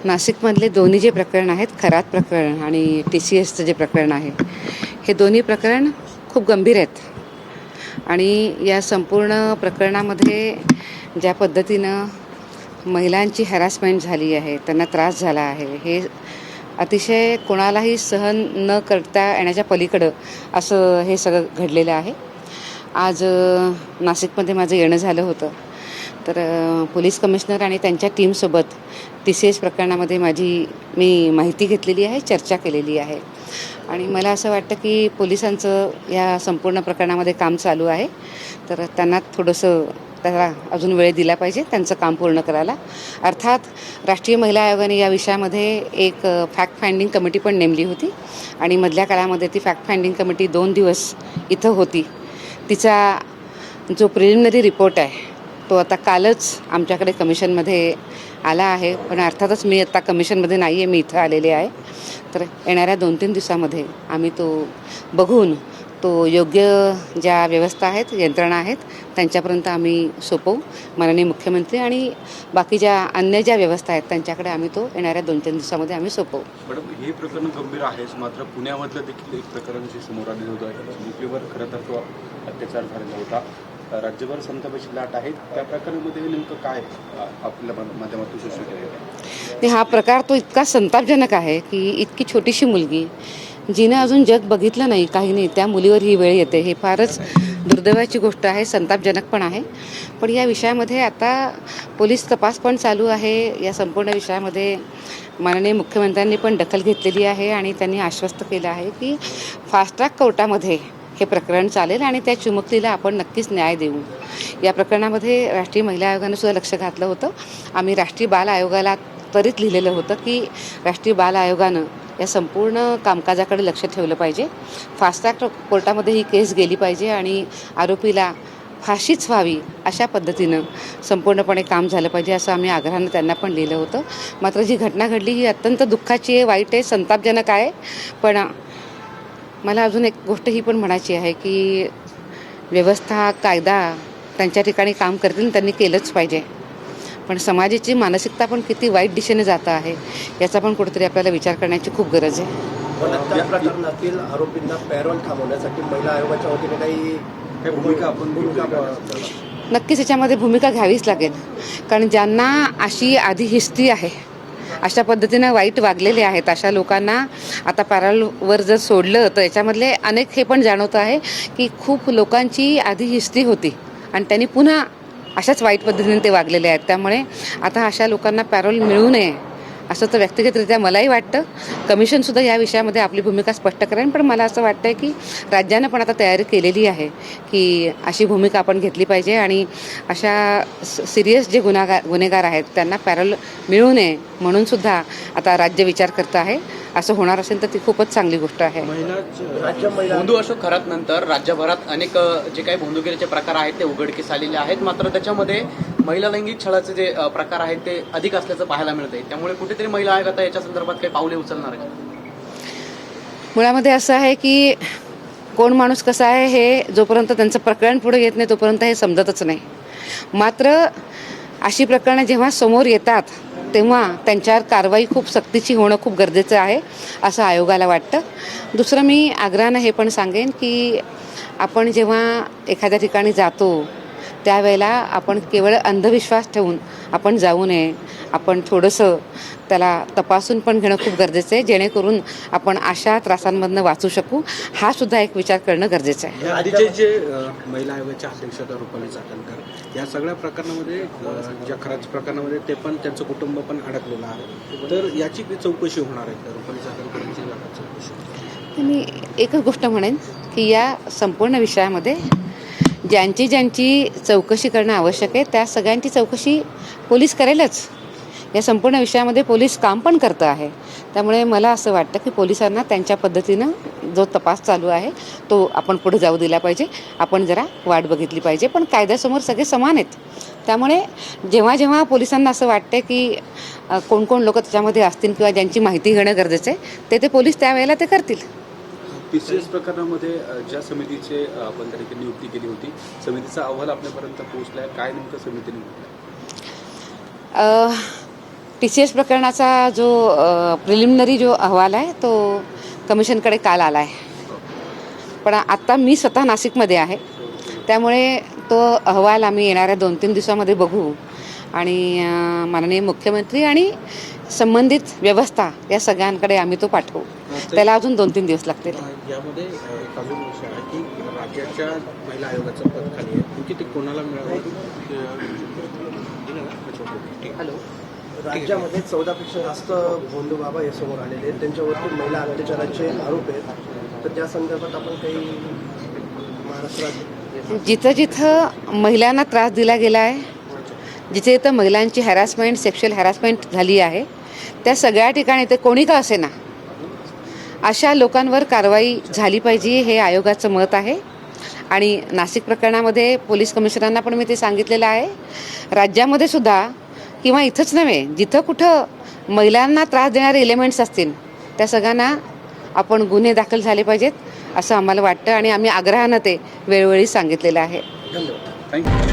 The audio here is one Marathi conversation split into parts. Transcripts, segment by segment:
नाशिकमधले दोन्ही जे प्रकरण आहेत, खरात प्रकरण आणि TCSचं जे प्रकरण आहे, हे दोन्ही प्रकरण खूप गंभीर आहेत आणि या संपूर्ण प्रकरणामध्ये ज्या पद्धतीनं महिलांची हॅरासमेंट झाली आहे, त्यांना त्रास झाला आहे, हे अतिशय कोणालाही सहन न करता येण्याच्या पलीकडं असं हे सगळं घडलेलं आहे. आज नाशिकमध्ये माझं येणं झालं होतं, तर पोलीस कमिशनर आणि त्यांच्या टीमसोबत TCS प्रकरणामध्ये मी माहिती घेतलेली आहे, चर्चा केलेली आहे आणि मला असं वाटतं की पोलिसांचं या संपूर्ण प्रकरणामध्ये काम चालू आहे, तर त्यांना थोडंसं त्याला अजून वेळ दिला पाहिजे त्यांचं काम पूर्ण करायला. अर्थात राष्ट्रीय महिला आयोगाने या विषयामध्ये एक फॅक्ट फाइंडिंग कमिटी पण नेमली होती आणि मधल्या काळामध्ये ती फॅक्ट फाइंडिंग कमिटी 2 दिवस इथं होती. तिचा जो प्रिलिमिनरी रिपोर्ट आहे तो आता कालच आमच्याकडे कमिशनमध्ये आला आहे, पण अर्थातच मी आता कमिशनमध्ये नाही आहे, मी इथं आलेले आहे. तर येणाऱ्या 2-3 दिवसामध्ये आम्ही तो बघून तो योग्य ज्या व्यवस्था आहेत, यंत्रणा आहेत, त्यांच्यापर्यंत आम्ही सोपवू. माननीय मुख्यमंत्री आणि बाकी अन्य ज्या व्यवस्था आहेत त्यांच्याकडे आम्ही तो येणाऱ्या 2-3 दिवसामध्ये आम्ही सोपवू. मॅडम, हे प्रकरण गंभीर आहेच, मात्र पुण्यामधलं देखील एक प्रकरण जे समोर आलेलं होतं, मुलीवर खरं तर तो अत्याचार झालेला होता. राज्यभर संतापाची लाट आहे. त्या प्रकरणामध्ये नेमकं काय आपल्या माध्यमातून सुचवत आहे? हा प्रकार तो इतका संतापजनक आहे की इतकी छोटीशी मुलगी जिनं अजून जग बघितलं नाही, काही नाही, त्या मुलीवर ही वेळ येते. हे फारच दुर्दैवाची गोष्ट आहे, संतापजनक पण आहे. पण या विषयामध्ये आता पोलीस तपास पण चालू आहे. या संपूर्ण विषयामध्ये माननीय मुख्यमंत्र्यांनी पण दखल घेतलेली आहे आणि त्यांनी आश्वस्त केलं आहे की फास्ट ट्रॅक कोर्टामध्ये हे प्रकरण चालेल आणि त्या चिमुकलीला आपण नक्कीच न्याय देऊ. या प्रकरणामध्ये राष्ट्रीय महिला आयोगानं सुद्धा लक्ष घातलं होतं. आम्ही राष्ट्रीय बाल आयोगाला त्वरित लिहिलेलं होतं की राष्ट्रीय बाल आयोगानं या संपूर्ण कामकाजाकडे लक्ष ठेवलं पाहिजे. फास्ट ट्रॅक कोर्टामध्ये ही केस गेली पाहिजे आणि आरोपीला फाशीच व्हावी अशा पद्धतीनं संपूर्णपणे काम झालं पाहिजे, असं आम्ही आग्रहानं त्यांना पण लिहिलं होतं. मात्र जी घटना घडली ही अत्यंत दुःखाची आहे, वाईट आहे, संतापजनक आहे. पण मला अजून एक गोष्ट ही पण म्हणायची आहे की व्यवस्था, कायदा त्यांच्या ठिकाणी काम करतील, त्यांनी केलंच पाहिजे. पण समाजाची मानसिकता पण किती वाईट दिशेने जात आहे याचा पण कुठेतरी आपल्याला विचार करण्याची खूप गरज आहे. त्या प्रकरणातील आरोपींना पॅरोल थांबवण्यासाठी महिला आयोगाच्या वतीने काही भूमिका नक्कीच याच्यामध्ये भूमिका घ्यावीच लागेल, कारण ज्यांना अशी आधी हिस्ट्री आहे, अशा पद्धतीनं वाईट वागलेले आहेत, अशा लोकांना आता पॅरोलवर जर सोडलं तर याच्यामधले अनेक हे पण जाणवतं आहे की खूप लोकांची आधी हिस्ट्री होती आणि त्यांनी पुन्हा अशाच वाईट पद्धतीने ते वागलेले आहेत. त्यामुळे आता अशा लोकांना पॅरोल मिळू नये असं तर व्यक्तिगतरित्या मलाही वाटतं. कमिशनसुद्धा या विषयामध्ये आपली भूमिका स्पष्ट करेन, पण मला असं वाटतं आहे की राज्यानं पण आता तयारी केलेली आहे की अशी भूमिका आपण घेतली पाहिजे आणि अशा सिरियस जे गुन्हेगार आहेत त्यांना पॅरोल मिळू नये म्हणून सुद्धा आता राज्य विचार करतं आहे. असं होणार असेल तर ती खूपच चांगली गोष्ट आहे. भोंदू अशोक खरात नंतर राज्यभरात अनेक जे काही भोंदूगिरीचे प्रकार आहेत ते उघडकीस आलेले आहेत, मात्र त्याच्यामध्ये महिला लैंगिक छळाचे जे प्रकार आहेत ते अधिक असल्याचं पाहायला मिळतंय. त्यामुळे कुठेतरी महिला आयोग आता याच्या संदर्भात काही पावले उचलणार आहे? मुळामध्ये असं आहे की कोण माणूस कसा आहे हे जोपर्यंत त्यांचं प्रकरण पुढे येत नाही तोपर्यंत हे समजतच नाही. मात्र अशी प्रकरणं जेव्हा समोर येतात तेव्हा त्यांच्यावर कारवाई खूप सक्तीची होणं खूप गरजेचं आहे असं आयोगाला वाटतं. दुसरं मी आग्रहानं हे पण सांगेन की आपण जेव्हा एखाद्या ठिकाणी जातो त्यावेळेला आपण केवळ अंधविश्वास ठेवून आपण जाऊ नये. आपण थोडंसं त्याला तपासून पण घेणं खूप गरजेचं आहे, जेणेकरून आपण अशा त्रासांमधनं वाचू शकू. हा सुद्धा एक विचार करणं गरजेचं आहे. आधीचे जे महिला आयोगाच्या अध्यक्षा रुपाली चाकणकर या सगळ्या प्रकरणामध्ये, ज्या खराच प्रकरणामध्ये ते पण त्यांचं कुटुंब पण अडकलेलं आहे, तर याची चौकशी होणार आहे का? रुपाली चाकणकरांची चौकशी. मी एकच गोष्ट म्हणेन की या संपूर्ण विषयामध्ये ज्यांची चौकशी करणं आवश्यक आहे त्या सगळ्यांची चौकशी पोलीस करेलच. या संपूर्ण विषयामध्ये पोलीस काम पण करतं आहे. त्यामुळे मला असं वाटतं की पोलिसांना त्यांच्या पद्धतीनं जो तपास चालू आहे तो आपण पुढे जाऊ दिला पाहिजे. आपण जरा वाट बघितली पाहिजे, पण कायद्यासमोर सगळे समान आहेत. त्यामुळे जेव्हा जेव्हा पोलिसांना असं वाटतं की कोण कोण लोक त्याच्यामध्ये असतील किंवा ज्यांची माहिती घेणं गरजेचं आहे ते पोलीस त्यावेळेला ते करतील. TCS प्रकरणामध्ये ज्या समितीचे आपण त्या ठिकाणी नियुक्ती केली होती, समितीचा अहवाल आपल्यापर्यंत पोहोचलाय, काय नेमकं समितीने म्हटलं? TCS प्रकरणाचा जो प्रिलिमिनरी जो अहवाल आहे तो कमिशनकडे काल आला आहे. पण आत्ता मी स्वतः नाशिकमध्ये आहे, त्यामुळे तो अहवाल आम्ही येणाऱ्या 2-3 दिवसामध्ये बघू आणि माननीय मुख्यमंत्री आणि संबंधित व्यवस्था या सगळ्यांकडे आम्ही तो पाठवू. त्याला अजून 2-3 दिवस लागतील. यामध्ये एक अजून विषय आहे की राज्याच्या महिला आयोगाचं पद खाली आहे, नेमकी ते कोणाला मिळावं? हॅलो. राज्यामध्ये 14पेक्षा जास्त भोंदू बाबा हे समोर आलेले आहेत, त्यांच्यावरती महिला अत्याचाराचे आरोप आहेत. तर त्या संदर्भात आपण काही महाराष्ट्रात जिथं जिथं महिलांना त्रास दिला गेला आहे, जिथे जिथं महिलांची हॅरासमेंट, सेक्शुअल हॅरासमेंट झाली आहे, त्या सगळ्या ठिकाणी ते कोणी का असेना अशा लोकांवर कारवाई झाली पाहिजे हे आयोगाचं मत आहे. आणि नाशिक प्रकरणामध्ये पोलीस कमिशनरांना पण मी ते सांगितलेलं आहे. राज्यामध्ये सुद्धा किंवा इथंच नव्हे, जिथं कुठं महिलांना त्रास देणारे एलिमेंट्स असतील त्या सगळ्यांना आपण गुन्हे दाखल झाले पाहिजेत असं आम्हाला वाटतं आणि आम्ही आग्रहानं ते वेळोवेळी सांगितलेलं आहे. धन्यवाद. थँक्यू.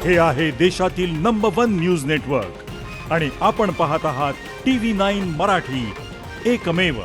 हे आहे देशातील नंबर 1 न्यूज नेटवर्क आणि आपण पाहत आहात TV9 मराठी, एकमेव.